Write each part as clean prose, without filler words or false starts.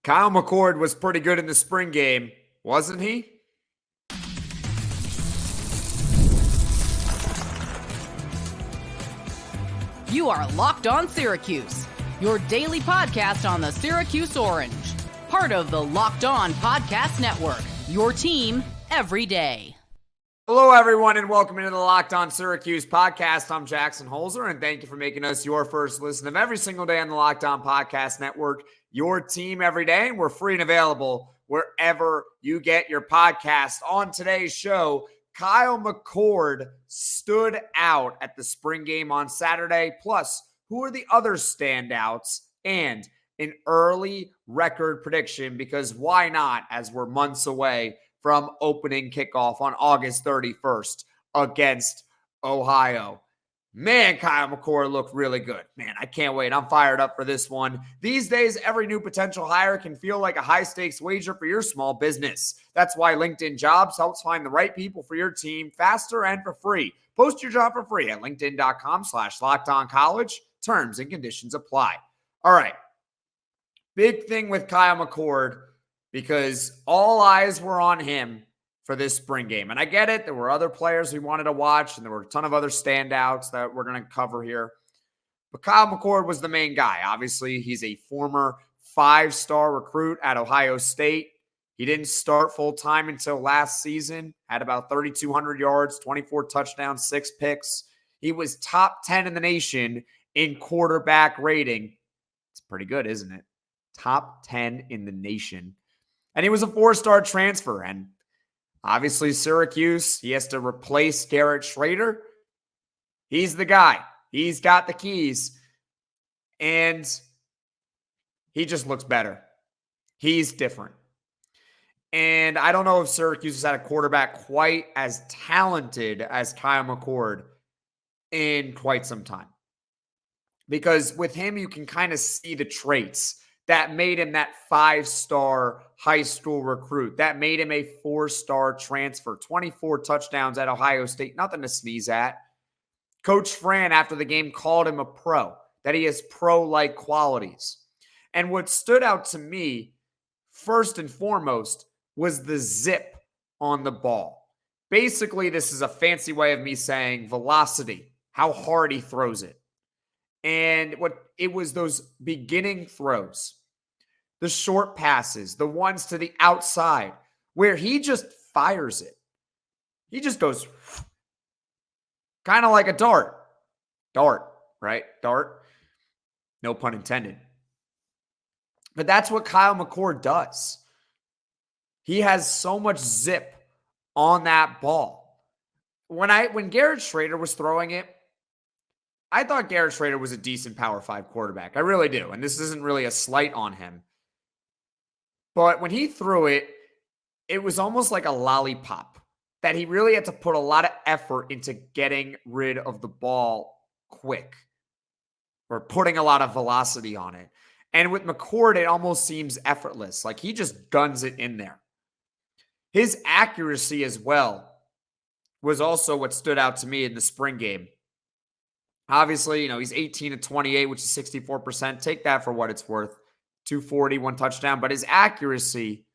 Kyle McCord was pretty good in the spring game, wasn't he? You are Locked On Syracuse, your daily podcast on the Syracuse Orange. Part of the Locked On Podcast Network, your team every day. Hello, everyone, and welcome into the Locked On Syracuse Podcast. I'm Jackson Holzer, and thank you for making us your first listen of every single day on the Locked On Podcast Network, your team every day, and we're free and available wherever you get your podcast. On today's show, Kyle McCord stood out at the spring game on Saturday. Plus, who are the other standouts? And an early record prediction, because why not, as we're months away from opening kickoff on August 31st against Ohio. Man, Kyle McCord looked really good. Man, I can't wait. I'm fired up for this one. These days, every new potential hire can feel like a high-stakes wager for your small business. That's why LinkedIn Jobs helps find the right people for your team faster and for free. Post your job for free at linkedin.com/lockedoncollege. Terms and conditions apply. All right. Big thing with Kyle McCord, because all eyes were on him for this spring game. And I get it. There were other players we wanted to watch, and there were a ton of other standouts that we're going to cover here. But Kyle McCord was the main guy. Obviously, he's a former 5-star recruit at Ohio State. He didn't start full-time until last season, had about 3,200 yards, 24 touchdowns, 6 picks. He was top 10 in the nation in quarterback rating. It's pretty good, isn't it? Top 10 in the nation. And he was a 4-star transfer. And obviously, Syracuse, he has to replace Garrett Schrader. He's the guy. He's got the keys. And he just looks better. He's different. And I don't know if Syracuse has had a quarterback quite as talented as Kyle McCord in quite some time. Because with him, you can kind of see the traits that made him that 5-star high school recruit, that made him a 4-star transfer, 24 touchdowns at Ohio State, nothing to sneeze at. Coach Fran, after the game, called him a pro, that he has pro-like qualities. And what stood out to me, first and foremost, was the zip on the ball. Basically, this is a fancy way of me saying velocity, how hard he throws it. And what it was, those beginning throws, the short passes, the ones to the outside, where he just fires it. He just goes kind of like a dart. Dart, right? Dart. No pun intended. But that's what Kyle McCord does. He has so much zip on that ball. When Garrett Schrader was throwing it, I thought Garrett Schrader was a decent Power 5 quarterback. I really do. And this isn't really a slight on him. But when he threw it, it was almost like a lollipop, that he really had to put a lot of effort into getting rid of the ball quick, or putting a lot of velocity on it. And with McCord, it almost seems effortless. Like he just guns it in there. His accuracy as well was also what stood out to me in the spring game. Obviously, he's 18 to 28, which is 64%. Take that for what it's worth. 240, 1 touchdown. But his accuracy,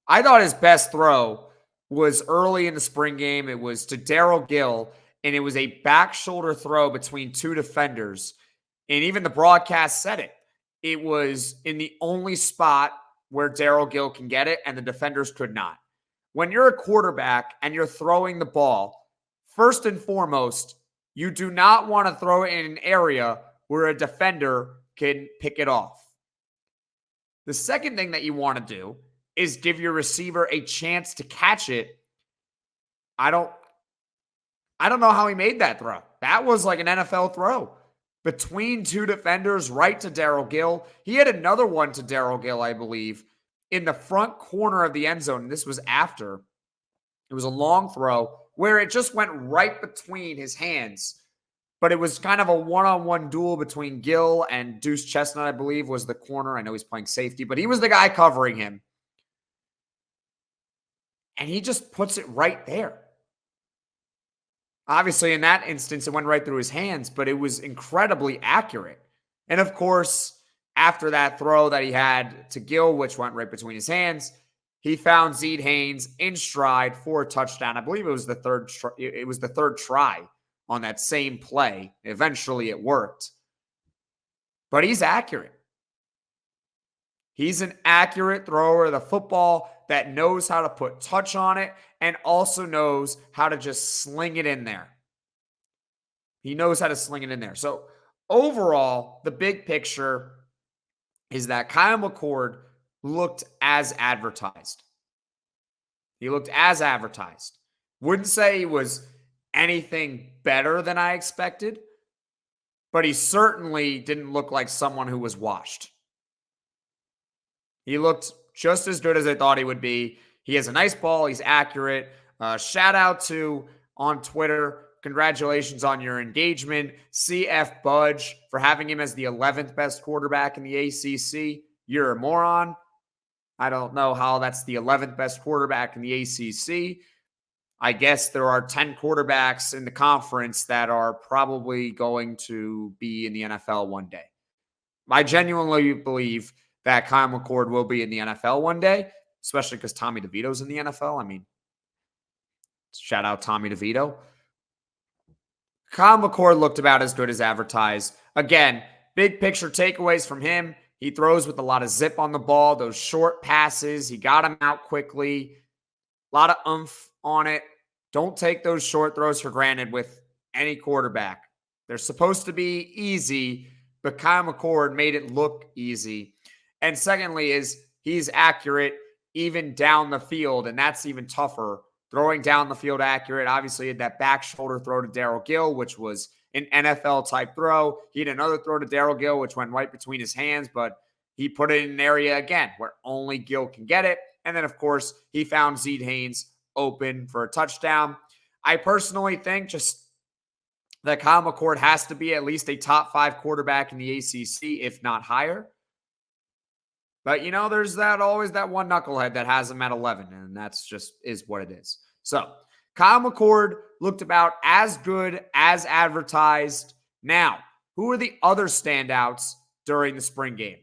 I thought his best throw was early in the spring game. It was to Darryl Gill, and it was a back shoulder throw between 2 defenders. And even the broadcast said it. It was in the only spot where Darryl Gill can get it, and the defenders could not. When you're a quarterback and you're throwing the ball, first and foremost, you do not want to throw it in an area where a defender can pick it off. The second thing that you want to do is give your receiver a chance to catch it. I don't know how he made that throw. That was like an NFL throw. Between 2 defenders, right to Darryl Gill. He had another one to Darryl Gill, I believe, in the front corner of the end zone. And this was after. It was a long throw where it just went right between his hands. But it was kind of a one-on-one duel between Gill and Deuce Chestnut, I believe, was the corner. I know he's playing safety, but he was the guy covering him. And he just puts it right there. Obviously, in that instance, it went right through his hands, but it was incredibly accurate. And of course, after that throw that he had to Gill, which went right between his hands, he found Yazeed Haynes in stride for a touchdown. I believe it was the third try on that same play. Eventually it worked. But he's accurate. He's an accurate thrower of the football that knows how to put touch on it and also knows how to just sling it in there. He knows how to sling it in there. So overall, the big picture is that Kyle McCord looked as advertised. He looked as advertised. Wouldn't say he was anything better than I expected, but he certainly didn't look like someone who was washed. He looked just as good as I thought he would be. He has a nice ball. He's accurate. Shout out to, on Twitter, congratulations on your engagement, CF Budge, for having him as the 11th best quarterback in the ACC. You're a moron. I don't know how that's the 11th best quarterback in the ACC. I guess there are 10 quarterbacks in the conference that are probably going to be in the NFL one day. I genuinely believe that Kyle McCord will be in the NFL one day, especially because Tommy DeVito's in the NFL. I mean, shout out Tommy DeVito. Kyle McCord looked about as good as advertised. Again, big picture takeaways from him. He throws with a lot of zip on the ball, those short passes. He got them out quickly. A lot of oomph on it. Don't take those short throws for granted with any quarterback. They're supposed to be easy, but Kyle McCord made it look easy. And secondly is he's accurate even down the field, and that's even tougher. Throwing down the field accurate. Obviously, he had that back shoulder throw to Darryl Gill, which was an NFL-type throw. He had another throw to Darryl Gill, which went right between his hands, but he put it in an area, again, where only Gill can get it. And then, of course, he found Yazeed Haynes open for a touchdown. I personally think just that Kyle McCord has to be at least a top 5 quarterback in the ACC, if not higher. But, you know, there's always that one knucklehead that has him at 11, and that's just is what it is. So, Kyle McCord looked about as good as advertised. Now, who are the other standouts during the spring game?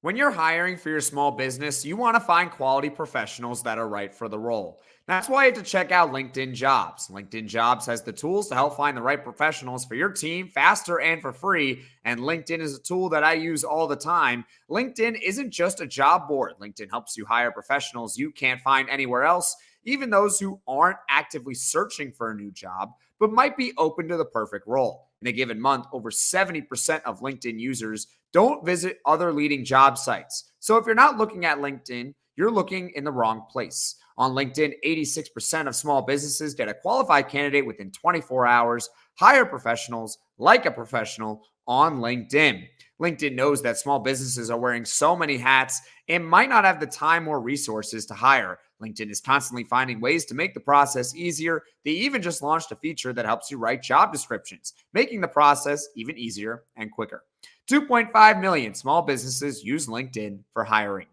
When you're hiring for your small business, you want to find quality professionals that are right for the role. That's why you have to check out LinkedIn Jobs. LinkedIn Jobs has the tools to help find the right professionals for your team faster and for free. And LinkedIn is a tool that I use all the time. LinkedIn isn't just a job board. LinkedIn helps you hire professionals you can't find anywhere else, even those who aren't actively searching for a new job, but might be open to the perfect role. In a given month, over 70% of LinkedIn users don't visit other leading job sites. So if you're not looking at LinkedIn, you're looking in the wrong place. On LinkedIn, 86% of small businesses get a qualified candidate within 24 hours. Hire professionals like a professional on LinkedIn. LinkedIn knows that small businesses are wearing so many hats and might not have the time or resources to hire. LinkedIn is constantly finding ways to make the process easier. They even just launched a feature that helps you write job descriptions, making the process even easier and quicker. 2.5 million small businesses use LinkedIn for hiring.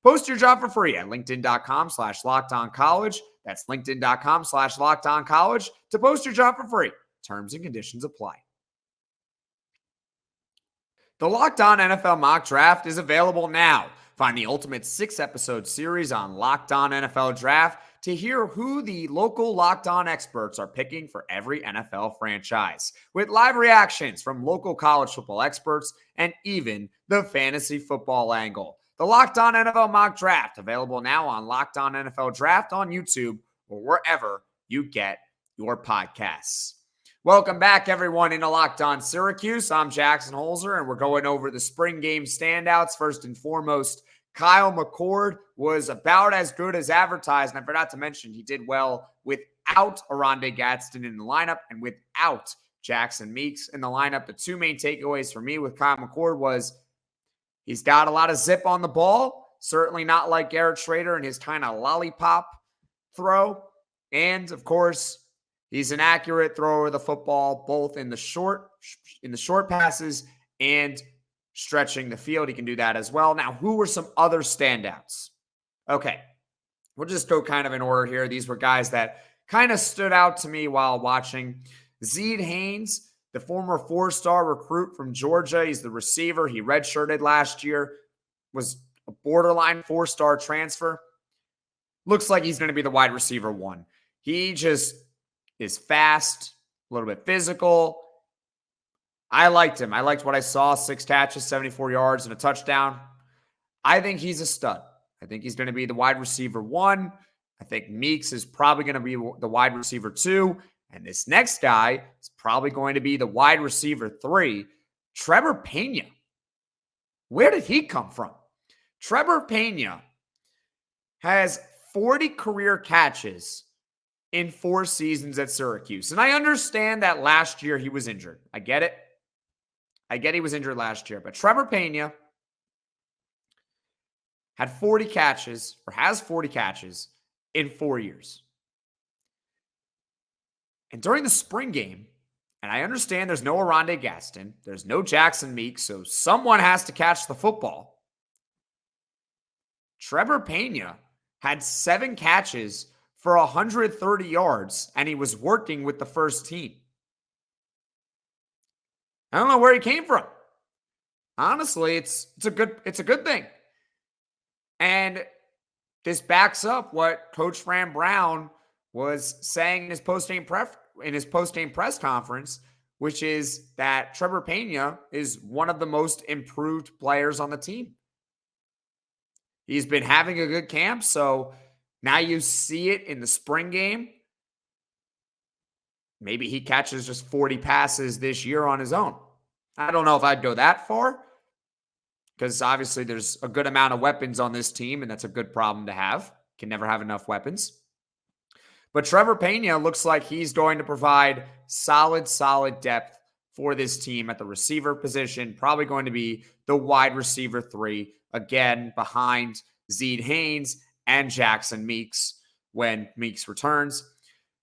Post your job for free at linkedin.com/lockedoncollege. That's linkedin.com/lockedoncollege to post your job for free. Terms and conditions apply. The Locked On NFL Mock Draft is available now. Find the ultimate 6-episode series on Locked On NFL Draft to hear who the local Locked On experts are picking for every NFL franchise, with live reactions from local college football experts and even the fantasy football angle. The Locked On NFL Mock Draft, available now on Locked On NFL Draft on YouTube or wherever you get your podcasts. Welcome back, everyone, into Locked On Syracuse. I'm Jackson Holzer, and we're going over the spring game standouts. First and foremost, Kyle McCord was about as good as advertised, and I forgot to mention he did well without Oronde Gadsden in the lineup and without Jackson Meeks in the lineup. The two main takeaways for me with Kyle McCord was he's got a lot of zip on the ball, certainly not like Garrett Schrader and his kind of lollipop throw. And, of course, he's an accurate thrower of the football, both in the short passes and stretching the field. He can do that as well. Now, who were some other standouts? Okay, we'll just go kind of in order here. These were guys that kind of stood out to me while watching. Yazeed Haynes the former 4-star recruit from Georgia. He's the receiver. He redshirted last year, was a borderline 4-star transfer. Looks like he's going to be the wide receiver 1. He just is fast, a little bit physical. I liked him. I liked what I saw. 6 catches, 74 yards, and a touchdown. I think he's a stud. I think he's going to be the wide receiver 1. I think Meeks is probably going to be the wide receiver 2. And this next guy is probably going to be the wide receiver 3, Trebor Pena. Where did he come from? Trebor Pena has 40 career catches in 4 seasons at Syracuse. And I understand that last year he was injured. I get it. I get he was injured last year. But Trebor Pena had 40 catches, or has 40 catches, in 4 years. And during the spring game, and I understand there's no Oronde Gaston, there's no Jackson Meeks, so someone has to catch the football. Trebor Pena had 7 catches for 130 yards, and he was working with the first team. I don't know where he came from. Honestly, it's a good thing. And this backs up what Coach Fran Brown was saying in his post-game press conference, which is that Trebor Pena is one of the most improved players on the team. He's been having a good camp, so now you see it in the spring game. Maybe he catches just 40 passes this year on his own. I don't know if I'd go that far, because obviously there's a good amount of weapons on this team, and that's a good problem to have. Can never have enough weapons. But Trebor Pena looks like he's going to provide solid depth for this team at the receiver position. Probably going to be the wide receiver 3, again, behind Yazeed Haynes and Jackson Meeks when Meeks returns.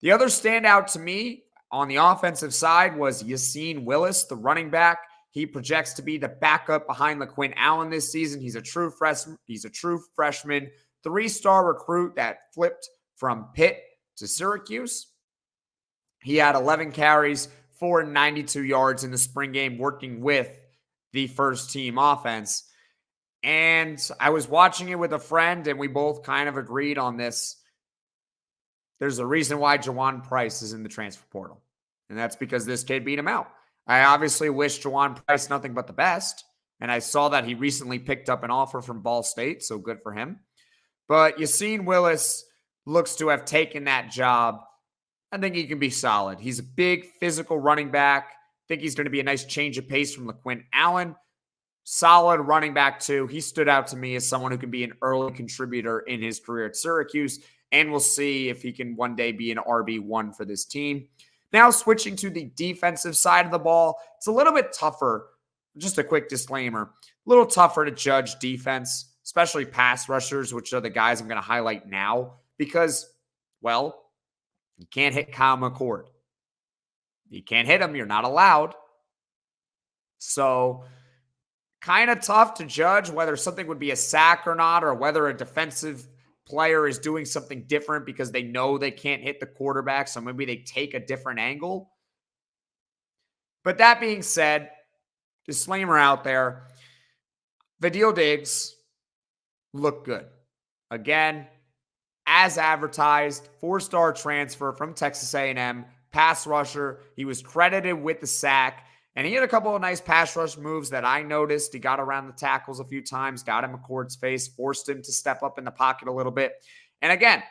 The other standout to me on the offensive side was Yasin Willis, the running back. He projects to be the backup behind LaQuinn Allen this season. He's a true freshman, 3-star recruit that flipped from Pitt to Syracuse. He had 11 carries for 92 yards in the spring game working with the first team offense. And I was watching it with a friend, and we both kind of agreed on this. There's a reason why Jawan Price is in the transfer portal, and that's because this kid beat him out. I obviously wish Jawan Price nothing but the best, and I saw that he recently picked up an offer from Ball State, so good for him. But Yasin Willis looks to have taken that job. I think he can be solid. He's a big physical running back. I think he's going to be a nice change of pace from LaQuinn Allen. Solid running back too. He stood out to me as someone who can be an early contributor in his career at Syracuse, and we'll see if he can one day be an RB1 for this team. Now switching to the defensive side of the ball, it's a little bit tougher. Just a quick disclaimer, a little tougher to judge defense, especially pass rushers, which are the guys I'm going to highlight now, because, well, you can't hit Kyle McCord. You can't hit him. You're not allowed. So kind of tough to judge whether something would be a sack or not, or whether a defensive player is doing something different because they know they can't hit the quarterback, so maybe they take a different angle. But that being said, disclaimer out there, Fadil Diggs looked good. Again, as advertised, 4-star transfer from Texas A&M, pass rusher. He was credited with the sack, and he had a couple of nice pass rush moves that I noticed. He got around the tackles a few times, got in McCord's face, forced him to step up in the pocket a little bit. And again,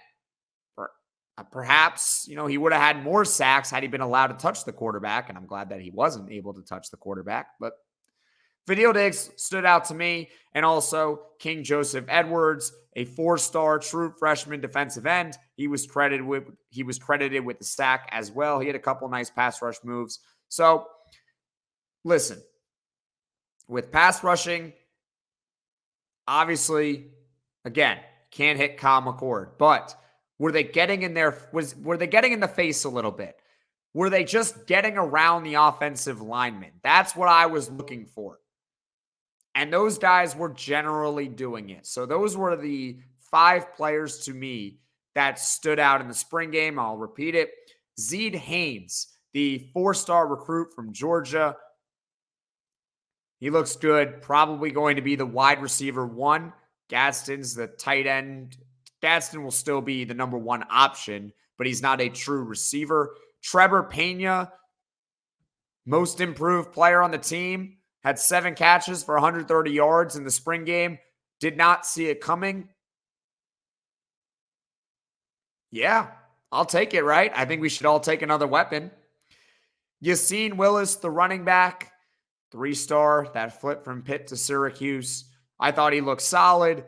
perhaps, he would have had more sacks had he been allowed to touch the quarterback, and I'm glad that he wasn't able to touch the quarterback. But Fadil Diggs stood out to me, and also Kingjoseph Edwards, a 4-star true freshman defensive end. He was credited with the sack as well. He had a couple nice pass rush moves. So, listen, with pass rushing, obviously, again, can't hit Kyle McCord, but were they getting in the face a little bit? Were they just getting around the offensive linemen? That's what I was looking for. And those guys were generally doing it. So those were the 5 players to me that stood out in the spring game. I'll repeat it. Yazeed Haynes, the 4-star recruit from Georgia. He looks good. Probably going to be the wide receiver 1. Gadsden's the tight end. Gadsden will still be the number 1 option, but he's not a true receiver. Trebor Pena, most improved player on the team, had 7 catches for 130 yards in the spring game. Did not see it coming. Yeah, I'll take it, right? I think we should all take another weapon. Yasin Willis, the running back, 3-star, that flip from Pitt to Syracuse. I thought he looked solid.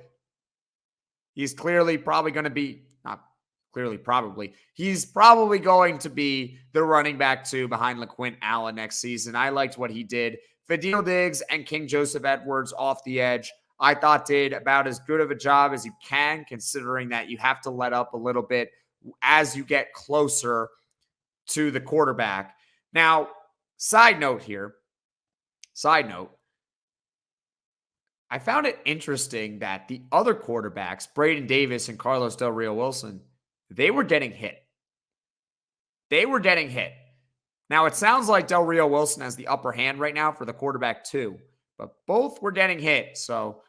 He's clearly probably going to be, not clearly probably, he's probably going to be the running back 2 behind LaQuint Allen next season. I liked what he did. Fadil Diggs and Kingjoseph Edwards off the edge, I thought did about as good of a job as you can, considering that you have to let up a little bit as you get closer to the quarterback. Now, side note, I found it interesting that the other quarterbacks, Braden Davis and Carlos Del Rio Wilson, they were getting hit. Now, it sounds like Del Rio Wilson has the upper hand right now for the quarterback 2, but both were getting hit. So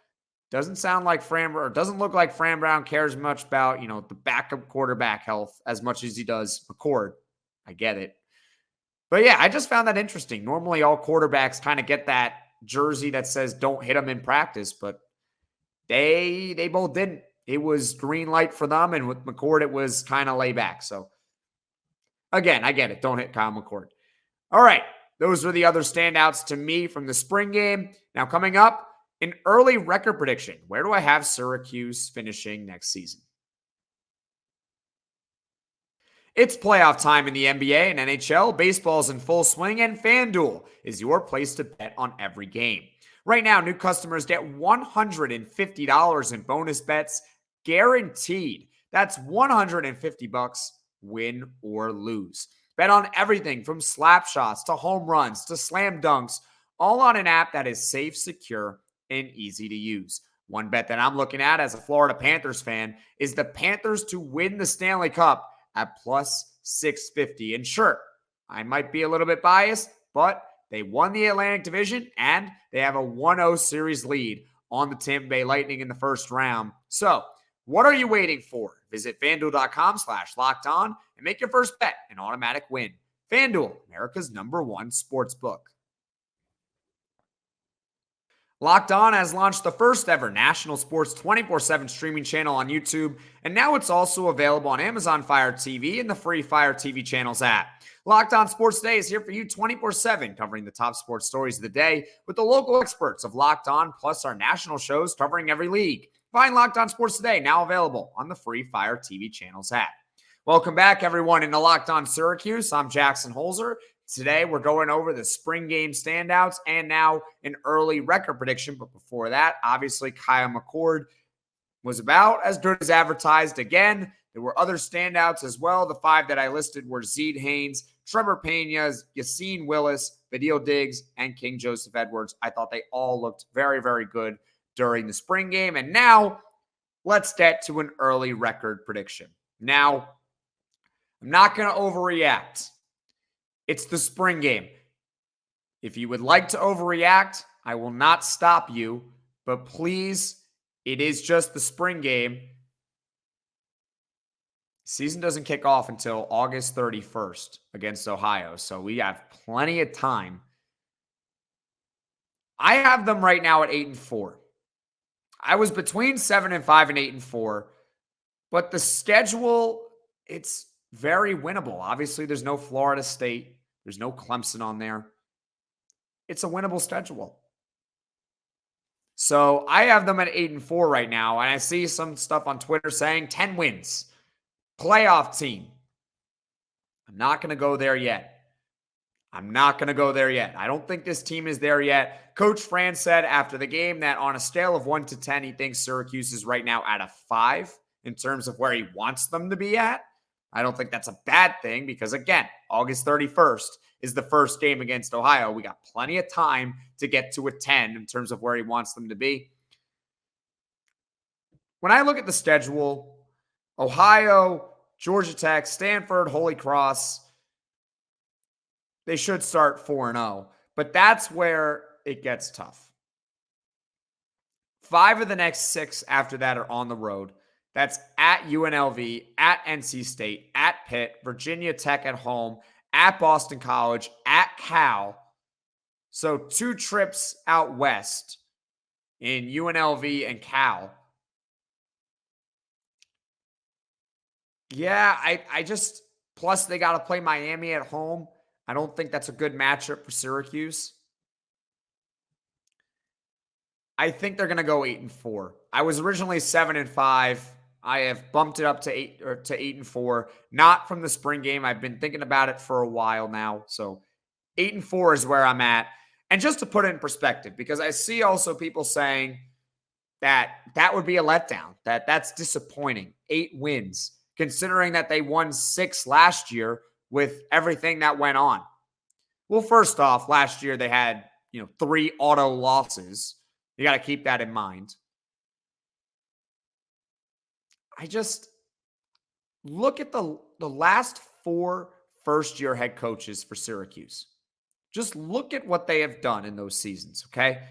doesn't look like Fran Brown cares much about, the backup quarterback health as much as he does McCord. I get it. But yeah, I just found that interesting. Normally all quarterbacks kind of get that jersey that says don't hit them in practice, but they both didn't. It was green light for them, and with McCord, it was kind of lay back. So again, I get it. Don't hit Kyle McCord. All right. Those are the other standouts to me from the spring game. Now coming up, an early record prediction. Where do I have Syracuse finishing next season? It's playoff time in the NBA and NHL. Baseball's in full swing, and FanDuel is your place to bet on every game. Right now, new customers get $150 in bonus bets guaranteed. That's $150, win or lose. Bet on everything from slap shots to home runs to slam dunks, all on an app that is safe, secure, and easy to use. One bet that I'm looking at as a Florida Panthers fan is the Panthers to win the Stanley Cup at plus 650. And sure, I might be a little bit biased, but they won the Atlantic Division and they have a 1-0 series lead on the Tampa Bay Lightning in the first round. So what are you waiting for? Visit FanDuel.com/lockedon and make your first bet an automatic win. FanDuel, America's #1 sportsbook. Locked On has launched the first ever national sports 24/7 streaming channel on YouTube, and now it's also available on Amazon Fire TV and the free Fire TV channels app. Locked On Sports Today is here for you 24/7, covering the top sports stories of the day with the local experts of Locked On, plus our national shows covering every league. Find Locked On Sports Today now available on the free Fire TV channels app. Welcome back, everyone, into Locked On Syracuse. I'm Jackson Holzer. Today, we're going over the spring game standouts and now an early record prediction. But before that, obviously, Kyle McCord was about as good as advertised again. There were other standouts as well. The 5 that I listed were Yazeed Haynes, Trebor Pena, Yasin Willis, Fadil Diggs, and Kingjoseph Edwards. I thought they all looked very, very good during the spring game. And now, let's get to an early record prediction. Now, I'm not going to overreact. It's the spring game. If you would like to overreact, I will not stop you. But please, it is just the spring game. Season doesn't kick off until August 31st against Ohio. So we have plenty of time. I have them right now at 8-4. I was between 7-5 and 8-4. But the schedule, it's very winnable. Obviously, there's no Florida State. There's no Clemson on there. It's a winnable schedule. So I have them at 8-4 right now. And I see some stuff on Twitter saying 10 wins. Playoff team. I'm not going to go there yet. I don't think this team is there yet. Coach Fran said after the game that on a scale of 1 to 10, he thinks Syracuse is right now at a 5 in terms of where he wants them to be at. I don't think that's a bad thing because, again, August 31st is the first game against Ohio. We got plenty of time to get to a 10 in terms of where he wants them to be. When I look at the schedule, Ohio, Georgia Tech, Stanford, Holy Cross, they should start 4-0. But that's where it gets tough. 5 of the next 6 after that are on the road. That's at UNLV, at NC State, at Pitt, Virginia Tech at home, at Boston College, at Cal. So 2 trips out west in UNLV and Cal. Yeah, I just, plus they got to play Miami at home. I don't think that's a good matchup for Syracuse. I think they're going to go 8-4. I was originally 7-5. I have bumped it up to 8-4. Not from the spring game. I've been thinking about it for a while now. So 8-4 is where I'm at. And just to put it in perspective, because I see also people saying that would be a letdown, that's disappointing. 8 wins, considering that they won 6 last year with everything that went on. Well, first off, last year they had, 3 auto losses. You got to keep that in mind. I just look at the last 4 first-year head coaches for Syracuse. Just look at what they have done in those seasons, okay?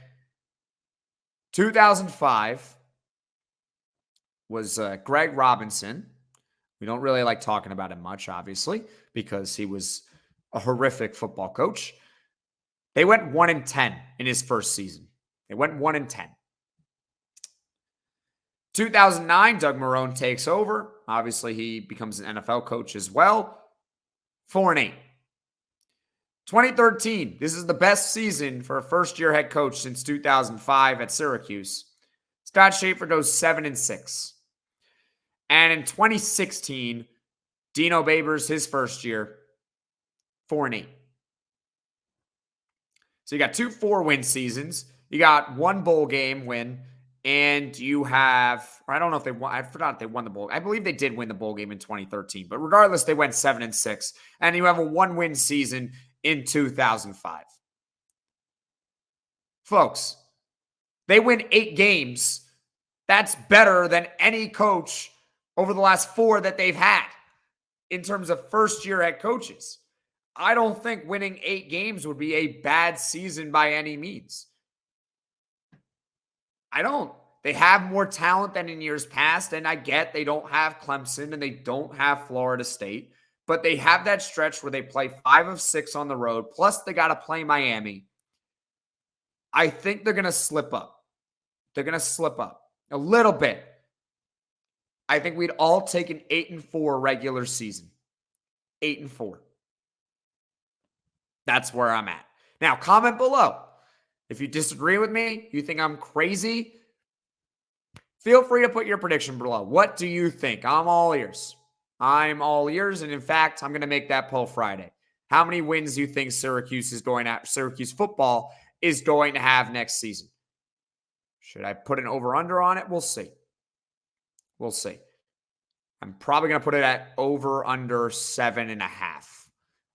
2005 was Greg Robinson. We don't really like talking about him much, obviously, because he was a horrific football coach. They went 1-10 in his first season. They went 1-10. 2009, Doug Marrone takes over. Obviously, he becomes an NFL coach as well. 4-8. 2013, this is the best season for a first-year head coach since 2005 at Syracuse. Scott Schaefer goes 7-6. And in 2016, Dino Babers, his first year, 4-8. So you got 2 4-win seasons. You got 1 bowl game win. And you have, or I don't know if they won, I forgot if they won the bowl. I believe they did win the bowl game in 2013. But regardless, they went 7-6. And you have a 1-win season in 2005. Folks, they win 8 games. That's better than any coach over the last 4 that they've had in terms of first-year head coaches. I don't think winning 8 games would be a bad season by any means. I don't. They have more talent than in years past, and I get they don't have Clemson and they don't have Florida State, but they have that stretch where they play 5 of 6 on the road, plus they got to play Miami. I think they're going to slip up. They're going to slip up a little bit. I think we'd all take an 8-4 regular season. 8-4. That's where I'm at. Now, comment below. If you disagree with me, you think I'm crazy, feel free to put your prediction below. What do you think? I'm all ears. I'm all ears. And in fact, I'm going to make that poll Friday. How many wins do you think Syracuse football is going to have next season? Should I put an over-under on it? We'll see. We'll see. I'm probably going to put it at over-under 7.5.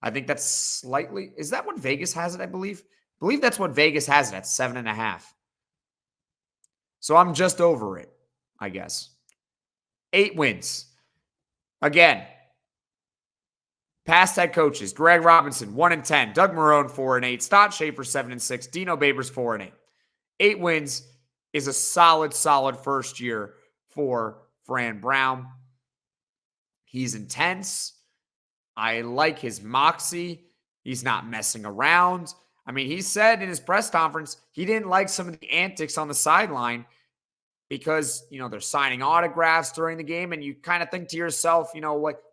I think that's slightly, is that what Vegas has it, I believe? I believe that's what Vegas has it at, 7.5. So I'm just over it, I guess. 8 wins. Again, past head coaches, Greg Robinson, 1-10. Doug Marrone, 4-8. Scott Schaefer, 7-6. Dino Babers, 4-8. 8 wins is a solid first year for Fran Brown. He's intense. I like his moxie. He's not messing around. I mean, he said in his press conference he didn't like some of the antics on the sideline because, they're signing autographs during the game, and you kind of think to yourself,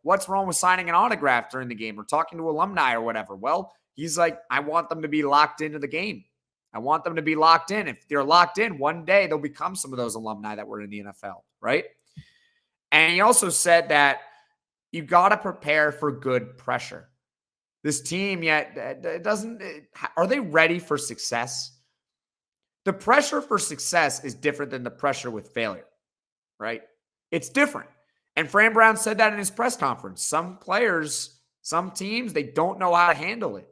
what's wrong with signing an autograph during the game or talking to alumni or whatever? Well, he's like, I want them to be locked into the game. I want them to be locked in. If they're locked in, one day they'll become some of those alumni that were in the NFL, right? And he also said that you got to prepare for good pressure. This team are they ready for success? The pressure for success is different than the pressure with failure, right? It's different. And Fran Brown said that in his press conference. Some players, some teams, they don't know how to handle it.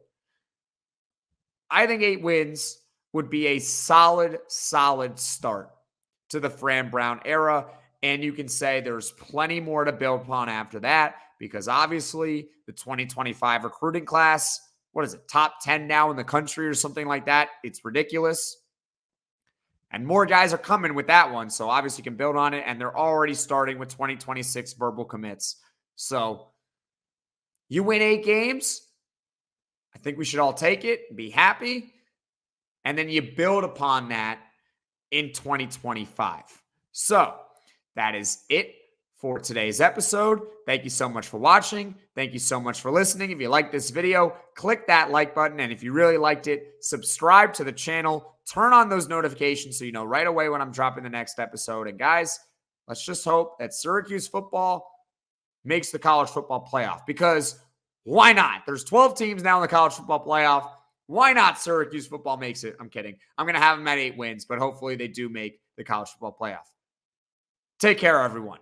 I think 8 wins would be a solid start to the Fran Brown era. And you can say there's plenty more to build upon after that, because obviously the 2025 recruiting class, top 10 now in the country or something like that. It's ridiculous. And more guys are coming with that one. So obviously you can build on it. And they're already starting with 2026 verbal commits. So you win 8 games. I think we should all take it and be happy. And then you build upon that in 2025. So that is it for today's episode. Thank you so much for watching. Thank you so much for listening. If you like this video, click that like button. And if you really liked it, subscribe to the channel. Turn on those notifications so you know right away when I'm dropping the next episode. And guys, let's just hope that Syracuse football makes the college football playoff, because why not? There's 12 teams now in the college football playoff. Why not Syracuse football makes it? I'm kidding. I'm going to have them at 8 wins, but hopefully they do make the college football playoff. Take care, everyone.